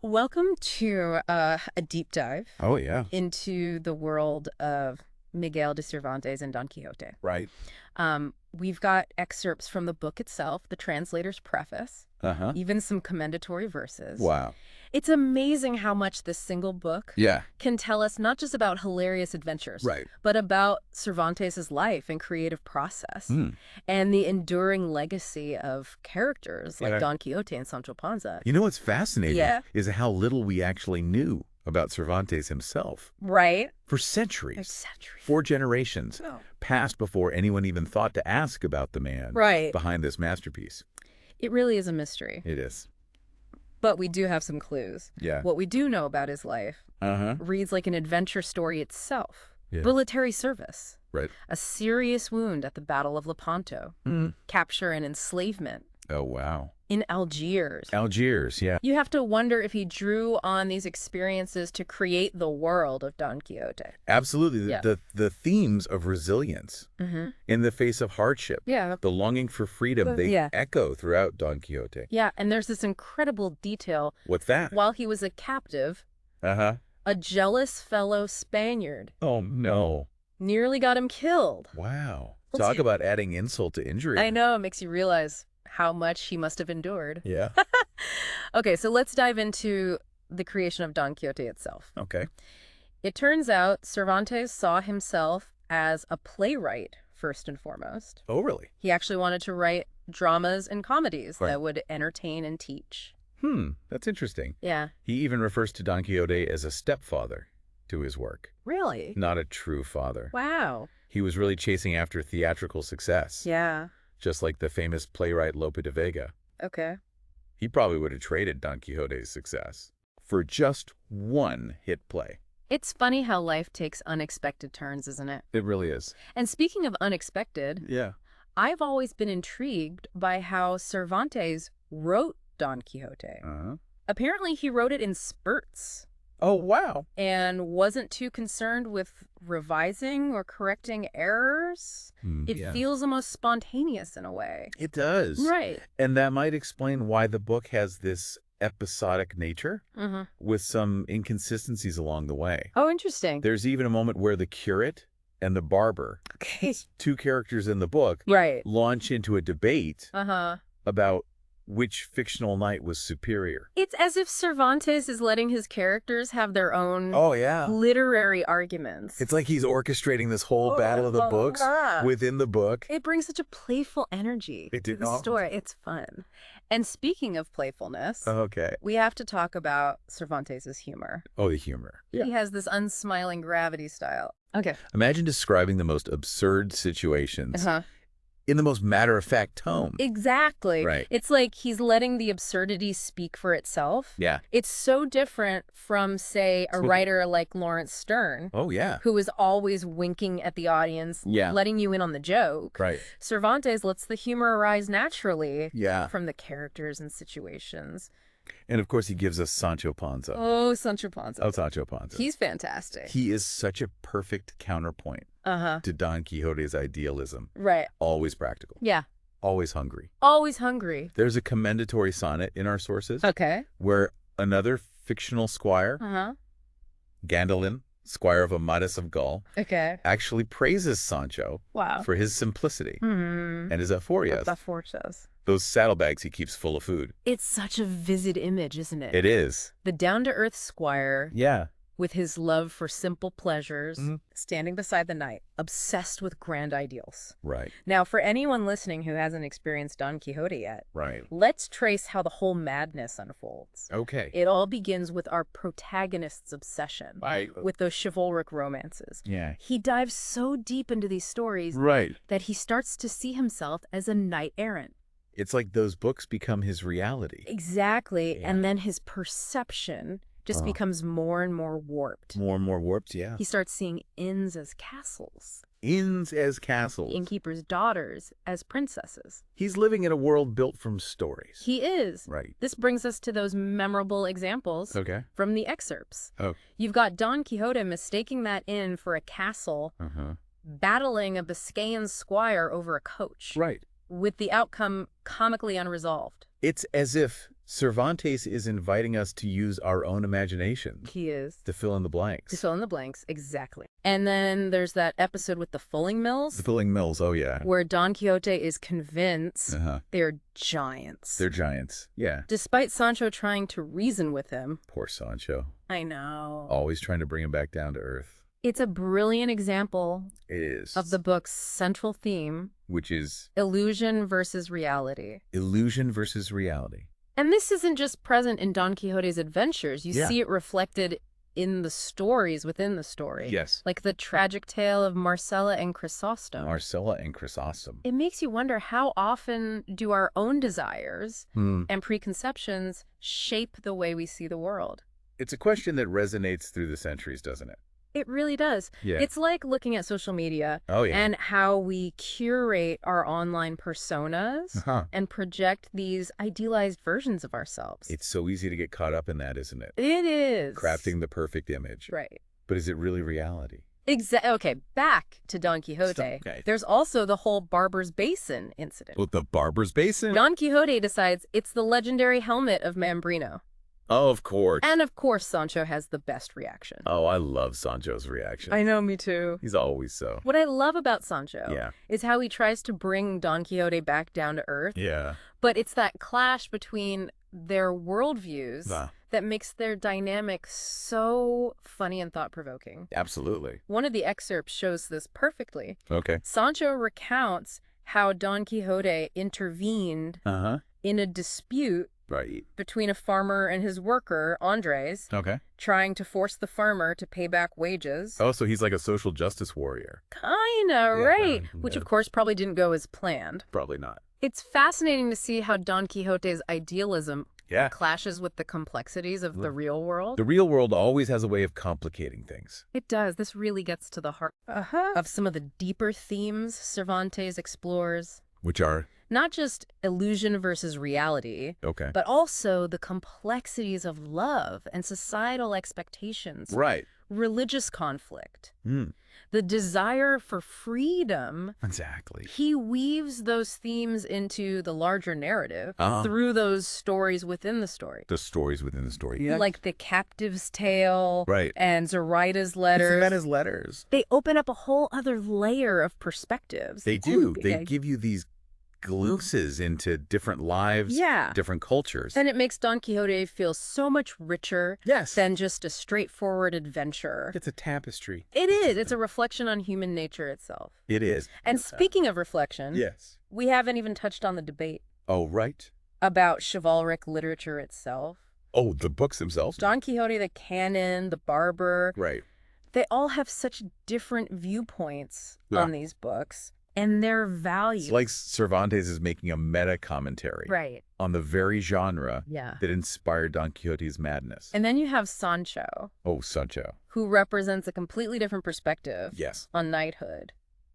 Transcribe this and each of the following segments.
Welcome to a deep dive Oh, yeah. into the world of Miguel de Cervantes and Don Quixote. Right. We've got excerpts from the book itself, the translator's preface, Uh-huh. even some commendatory verses. Wow. It's amazing how much this single book Yeah. can tell us not just about hilarious adventures, Right. but about Cervantes' life and creative process, Hmm. and the enduring legacy of characters like Yeah. Don Quixote and Sancho Panza. You know what's fascinating Yeah. is how little we actually knew about Cervantes himself. Right? For centuries, There's centuries. 4 generations, Oh. passed before anyone even thought to ask about the man Right. behind this masterpiece. It really is a mystery. It is. But we do have some clues. Yeah. What we do know about his life Uh-huh. reads like an adventure story itself. Yeah. Military service, Right. a serious wound at the Battle of Lepanto, Mm. capture and enslavement Oh, wow. in Algiers. Algiers, yeah. You have to wonder if he drew on these experiences to create the world of Don Quixote. Absolutely. Yeah. The themes of resilience Mm-hmm. in the face of hardship, Yeah. the longing for freedom, they Yeah. echo throughout Don Quixote. Yeah, and there's this incredible detail. What's that? While he was a captive, Uh-huh. a jealous fellow Spaniard Oh, no. nearly got him killed. Wow. Let's Talk hear- about adding insult to injury. I know, it makes you realize how much he must have endured. Yeah. Okay, so let's dive into the creation of Don Quixote itself. Okay. It turns out Cervantes saw himself as a playwright, first and foremost. Oh, really? He actually wanted to write dramas and comedies Right. that would entertain and teach. That's interesting. Yeah. He even refers to Don Quixote as a stepfather to his work, Really? not a true father. Wow. He was really chasing after theatrical success, Yeah. just like the famous playwright Lope de Vega. Okay. He probably would have traded Don Quixote's success for just one hit play. It's funny how life takes unexpected turns, isn't it? It really is. And speaking of unexpected, Yeah. I've always been intrigued by how Cervantes wrote Don Quixote. Uh-huh. Apparently, he wrote it in spurts Oh, wow. and wasn't too concerned with revising or correcting errors. It Yeah. feels almost spontaneous in a way. It does. Right. And that might explain why the book has this episodic nature Mm-hmm. with some inconsistencies along the way. Oh, interesting. There's even a moment where the curate and the barber, Okay. 2 characters in the book, Right. launch into a debate Uh-huh. about which fictional knight was superior. It's as if Cervantes is letting his characters have their own Oh, yeah. literary arguments. It's like he's orchestrating this whole battle of the books within the book. It brings such a playful energy It to did the not. story. It's fun. And speaking of playfulness, Okay. we have to talk about Cervantes' humor. Oh, the humor. He has this unsmiling gravity style. Okay. Imagine describing the most absurd situations in the most matter-of-fact tone. Exactly. Right. It's like he's letting the absurdity speak for itself. Yeah. It's so different from, say, a writer like Lawrence Stern, Oh, yeah. who is always winking at the audience, Yeah. letting you in on the joke. Right. Cervantes lets the humor arise naturally Yeah. from the characters and situations. And, of course, he gives us Sancho Panza. Oh, Sancho Panza. Oh, Sancho Panza. He's fantastic. He is such a perfect counterpoint Uh-huh. to Don Quixote's idealism. Right. Always practical. Yeah. Always hungry. Always hungry. There's a commendatory sonnet in our sources Okay. where another fictional squire, Uh-huh. Gandalin, squire of Amadis of Gaul, Okay. actually praises Sancho Wow. for his simplicity Hmm. and his aphorias, The forces. those saddlebags he keeps full of food. It's such a vivid image, isn't it? It is. The down-to-earth squire Yeah. with his love for simple pleasures, Mhm. standing beside the knight, obsessed with grand ideals. Right. Now, for anyone listening who hasn't experienced Don Quixote yet, Right. let's trace how the whole madness unfolds. Okay. It all begins with our protagonist's obsession Right. with those chivalric romances. Yeah. He dives so deep into these stories Right. that he starts to see himself as a knight-errant. It's like those books become his reality. Exactly. Yeah. And then his perception just becomes more and more warped. More and more warped, yeah. He starts seeing inns as castles, Inns as castles. innkeepers' daughters as princesses. He's living in a world built from stories. He is. Right. This brings us to those memorable examples Okay. from the excerpts. Oh. You've got Don Quixote mistaking that inn for a castle, Uh-huh. battling a Biscayan squire over a coach. Right. with the outcome comically unresolved. It's as if Cervantes is inviting us to use our own imagination He is. to fill in the blanks. To fill in the blanks, exactly. And then there's that episode with the fulling mills. The filling mills, oh yeah. Where Don Quixote is convinced Uh-huh. they're giants. They're giants, yeah. Despite Sancho trying to reason with him. Poor Sancho. I know. Always trying to bring him back down to earth. It's a brilliant example It is. of the book's central theme. Which is Illusion versus reality. illusion versus reality. And this isn't just present in Don Quixote's adventures. You Yeah. see it reflected in the stories within the story. Yes. Like the tragic tale of Marcella and Chrysostom. Marcella and Chrysostom. It makes you wonder, how often do our own desires and preconceptions shape the way we see the world? It's a question that resonates through the centuries, doesn't it? It really does. Yeah. It's like looking at social media Oh, yeah. and how we curate our online personas Uh-huh. and project these idealized versions of ourselves. It's so easy to get caught up in that, isn't it? It is. Crafting the perfect image. Right. But is it really reality? Okay, back to Don Quixote. Okay. There's also the whole Barber's Basin incident. With the Barber's Basin? Don Quixote decides it's the legendary helmet of Mambrino. Oh, of course. And of course, Sancho has the best reaction. Oh, I love Sancho's reaction. I know, me too. He's always so. What I love about Sancho Yeah. is how he tries to bring Don Quixote back down to earth. Yeah. But it's that clash between their worldviews Ah. that makes their dynamic so funny and thought-provoking. Absolutely. One of the excerpts shows this perfectly. Okay. Sancho recounts how Don Quixote intervened Uh-huh. in a dispute Right. between a farmer and his worker, Andres, Okay. trying to force the farmer to pay back wages. Oh, so he's like a social justice warrior. Kinda, right. Yeah. Which, of course, probably didn't go as planned. Probably not. It's fascinating to see how Don Quixote's idealism Yeah. clashes with the complexities of the real world. The real world always has a way of complicating things. It does. This really gets to the heart of some of the deeper themes Cervantes explores. Which are? Not just illusion versus reality, Okay. but also the complexities of love and societal expectations, Right. religious conflict, Mm. the desire for freedom. Exactly. He weaves those themes into the larger narrative Uh-huh. through those stories within the story. The stories within the story. Yeah. Like the captive's tale Right. and Zoraida's letters. That is letters. They open up a whole other layer of perspectives. They do. Ooh, They yeah. give you these glimpses into different lives, Yeah. different cultures. And it makes Don Quixote feel so much richer Yes. than just a straightforward adventure. It's a tapestry. It is. It's a reflection on human nature itself. It is. And speaking of reflection, Yes. we haven't even touched on the debate Oh, right. about chivalric literature itself. Oh, the books themselves? Don Quixote, the Canon, the Barber, Right. they all have such different viewpoints Yeah. on these books and their value. It's like Cervantes is making a meta commentary Right. on the very genre Yeah. that inspired Don Quixote's madness. And then you have Sancho, Oh, Sancho. who represents a completely different perspective Yes. on knighthood.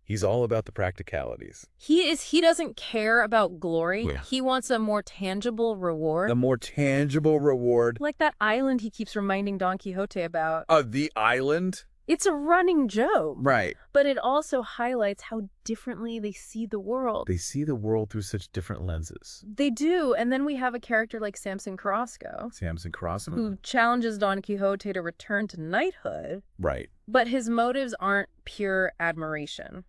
He's all about the practicalities. He doesn't care about glory. Yeah. He wants a more tangible reward. The more tangible reward. Like that island he keeps reminding Don Quixote about. The island? It's a running joke. Right. But it also highlights how differently they see the world. They see the world through such different lenses. They do. And then we have a character like Samson Carrasco, Samson Crossman? who challenges Don Quixote to return to knighthood, Right. but his motives aren't pure admiration.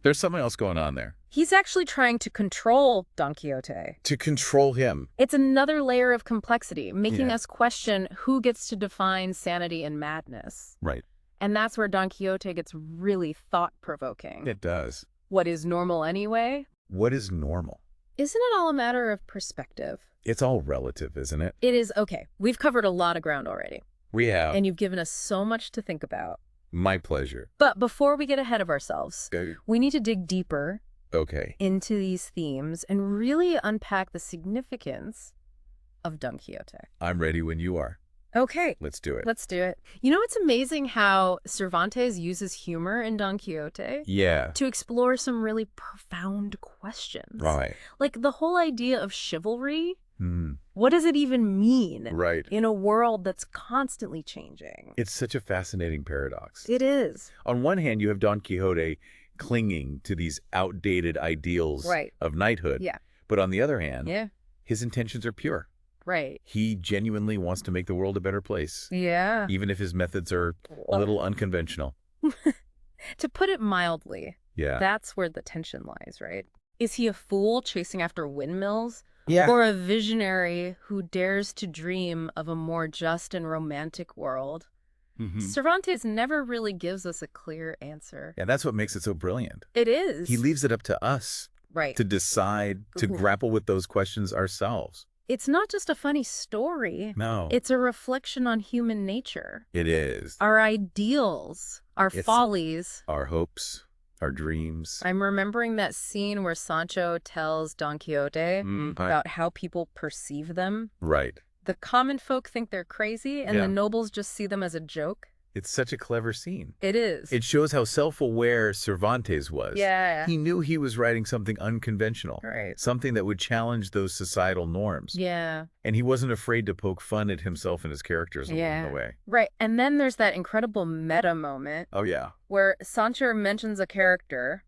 There's something else going on there. He's actually trying to control Don Quixote. To control him. It's another layer of complexity, making Yeah. us question who gets to define sanity and madness. Right. And that's where Don Quixote gets really thought-provoking. It does. What is normal anyway? What is normal? Isn't it all a matter of perspective? It's all relative, isn't it? It is. Okay, we've covered a lot of ground already, We have. and you've given us so much to think about. My pleasure. But before we get ahead of ourselves, Okay. we need to dig deeper Okay. into these themes and really unpack the significance of Don Quixote. I'm ready when you are. Okay, Let's do it. let's do it. You know, it's amazing how Cervantes uses humor in Don Quixote Yeah. to explore some really profound questions. Right. Like the whole idea of chivalry. Hmm. What does it even mean Right. in a world that's constantly changing? It's such a fascinating paradox. It is. On one hand, you have Don Quixote clinging to these outdated ideals Right. of knighthood. Yeah. But on the other hand, Yeah. his intentions are pure. Right. He genuinely wants to make the world a better place, Yeah. even if his methods are a little unconventional. To put it mildly, Yeah. that's where the tension lies, right? Is he a fool chasing after windmills? Yeah. Or a visionary who dares to dream of a more just and romantic world? Cervantes never really gives us a clear answer. Yeah, that's what makes it so brilliant. It is. He leaves it up to us Right. to decide, to grapple with those questions ourselves. It's not just a funny story. No. It's a reflection on human nature. It is. Our ideals, our follies. Our hopes, our dreams. I'm remembering that scene where Sancho tells Don Quixote about how people perceive them. Right. The common folk think they're crazy, and the nobles just see them as a joke. It's such a clever scene. It is. It shows how self-aware Cervantes was. Yeah. He knew he was writing something unconventional. Right. Something that would challenge those societal norms. Yeah. And he wasn't afraid to poke fun at himself and his characters along the way. Right. And then there's that incredible meta moment. Oh, yeah. Where Sancho mentions a character,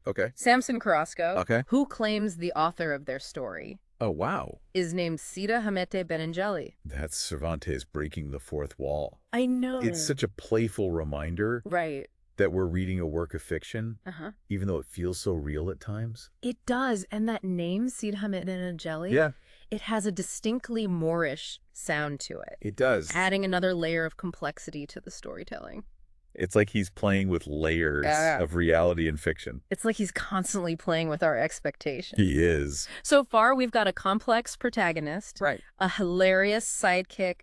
Okay. Samson Carrasco, Okay. who claims the author of their story Oh, wow. is named Cide Hamete Benengeli. That's Cervantes breaking the fourth wall. I know. It's such a playful reminder Right. that we're reading a work of fiction, Uh-huh. even though it feels so real at times. It does. And that name, Cide Hamete Benengeli, it has a distinctly Moorish sound to it. It does. Adding another layer of complexity to the storytelling. It's like he's playing with layers of reality and fiction. It's like he's constantly playing with our expectations. He is. So far, we've got a complex protagonist, Right. a hilarious sidekick,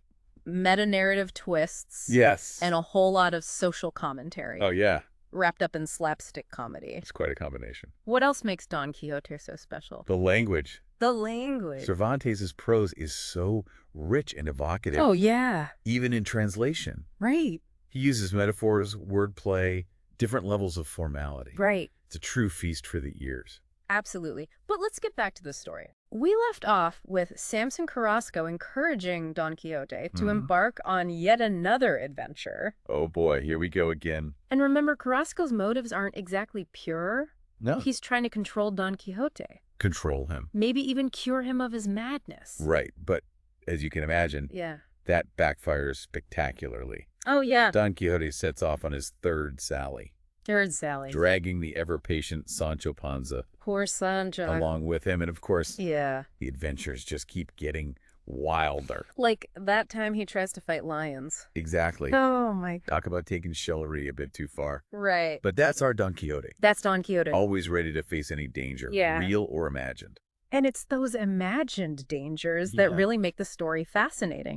meta-narrative twists, Yes. and a whole lot of social commentary Oh, yeah. wrapped up in slapstick comedy. It's quite a combination. What else makes Don Quixote so special? The language. The language. Cervantes' prose is so rich and evocative, Oh, yeah. even in translation. Right. He uses metaphors, wordplay, different levels of formality. Right. It's a true feast for the ears. Absolutely. But let's get back to the story. We left off with Samson Carrasco encouraging Don Quixote to embark on yet another adventure. Oh boy, here we go again. And remember, Carrasco's motives aren't exactly pure. No. He's trying to control Don Quixote. Control him. Maybe even cure him of his madness. Right, but as you can imagine, Yeah. that backfires spectacularly. Oh, yeah. Don Quixote sets off on his third sally, Third Sally. dragging the ever-patient Sancho Panza Poor Sancho. along with him. And of course, Yeah. the adventures just keep getting wilder. Like that time he tries to fight lions. Exactly. Oh, my. Talk about taking chivalry a bit too far. Right. But that's our Don Quixote. That's Don Quixote. Always ready to face any danger, Yeah. real or imagined. And it's those imagined dangers that really make the story fascinating.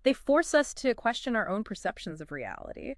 They force us to question our own perceptions of reality.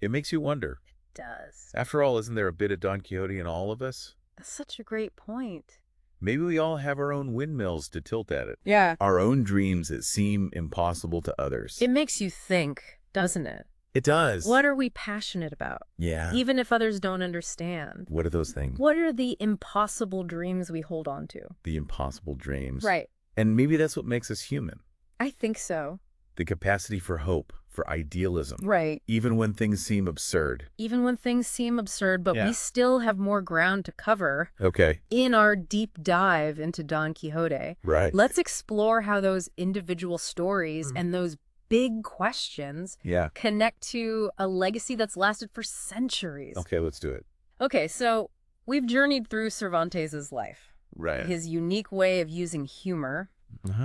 It makes you wonder. It does. After all, isn't there a bit of Don Quixote in all of us? That's such a great point. Maybe we all have our own windmills to tilt at it. Yeah. Our own dreams that seem impossible to others. It makes you think, doesn't it? It does. What are we passionate about? Yeah. Even if others don't understand. What are those things? What are the impossible dreams we hold on to? The impossible dreams. Right. And maybe that's what makes us human. I think so. The capacity for hope, for idealism. Right. Even when things seem absurd. Even when things seem absurd, but Yeah. we still have more ground to cover Okay. in our deep dive into Don Quixote. Right. Let's explore how those individual stories and those big questions connect to a legacy that's lasted for centuries. Okay, let's do it. Okay, so we've journeyed through Cervantes' life. Right. His unique way of using humor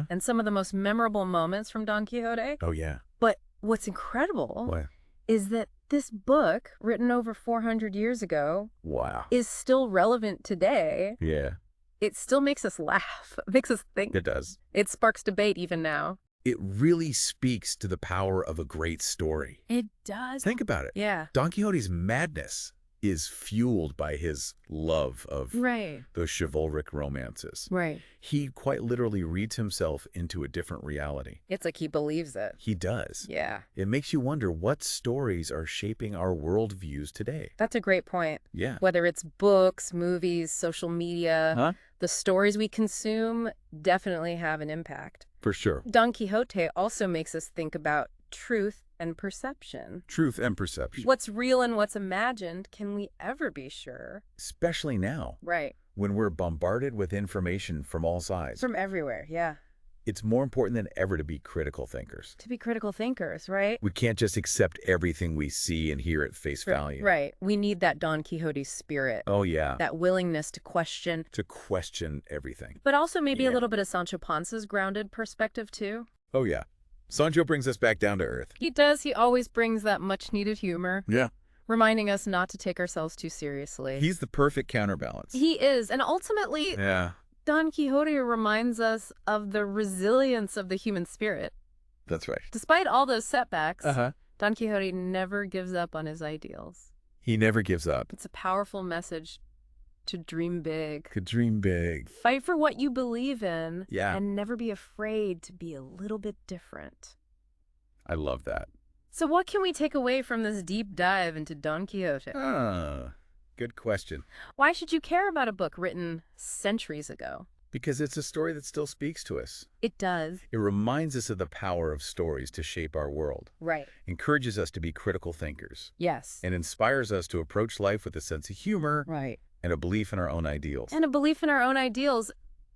and some of the most memorable moments from Don Quixote. Oh, yeah. But what's incredible What? is that this book, written over 400 years ago, Wow. is still relevant today. Yeah, It still makes us laugh, makes us think. it does. It sparks debate even now. It really speaks to the power of a great story. It does. Think about it. Yeah. Don Quixote's madness is fueled by his love of Right. those chivalric romances. Right. He quite literally reads himself into a different reality. It's like he believes it. He does. Yeah. It makes you wonder what stories are shaping our worldviews today. That's a great point. Yeah. Whether it's books, movies, social media, the stories we consume definitely have an impact. For sure. Don Quixote also makes us think about truth and perception. Truth and perception. What's real and what's imagined, can we ever be sure? Especially now, Right. when we're bombarded with information from all sides. From everywhere, yeah. It's more important than ever to be critical thinkers. To be critical thinkers, right? We can't just accept everything we see and hear at face value. Right. We need that Don Quixote spirit. Oh, yeah. That willingness to question. To question everything. But also maybe Yeah. a little bit of Sancho Panza's grounded perspective, too. Oh, yeah. Sancho brings us back down to earth. He does. He always brings that much-needed humor, Yeah. reminding us not to take ourselves too seriously. He's the perfect counterbalance. He is. And ultimately, Yeah. Don Quixote reminds us of the resilience of the human spirit. That's right. Despite all those setbacks, Uh-huh. Don Quixote never gives up on his ideals. He never gives up. It's a powerful message to dream big. Could dream big. Fight for what you believe in. Yeah. And never be afraid to be a little bit different. I love that. So what can we take away from this deep dive into Don Quixote? Good question. Why should you care about a book written centuries ago? Because it's a story that still speaks to us. It does. It reminds us of the power of stories to shape our world, Right. encourages us to be critical thinkers, Yes. and inspires us to approach life with a sense of humor Right. and a belief in our own ideals. And a belief in our own ideals.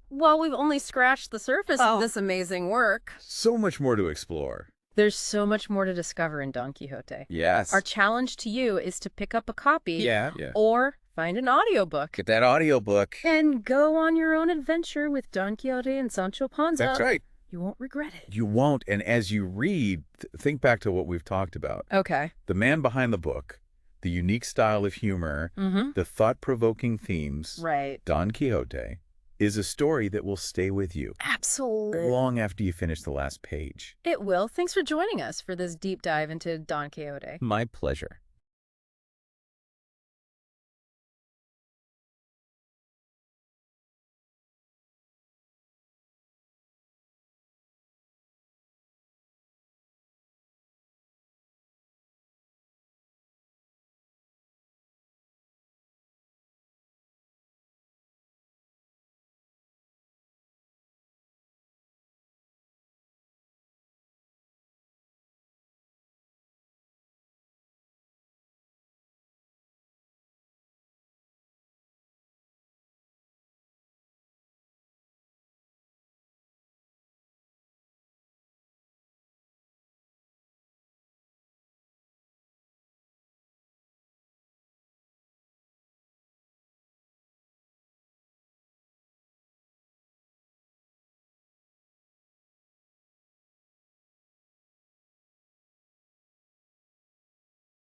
Well, we've only scratched the surface of this amazing work. So much more to explore. There's so much more to discover in Don Quixote. Yes. Our challenge to you is to pick up a copy Yeah. or find an audiobook Get that audiobook. and go on your own adventure with Don Quixote and Sancho Panza. That's right. You won't regret it. You won't. And as you read, think back to what we've talked about. Okay. The man behind the book, the unique style of humor, Mm-hmm. the thought-provoking themes, Right. Don Quixote, is a story that will stay with you Absolutely. long after you finish the last page. It will. Thanks for joining us for this deep dive into Don Quixote. My pleasure.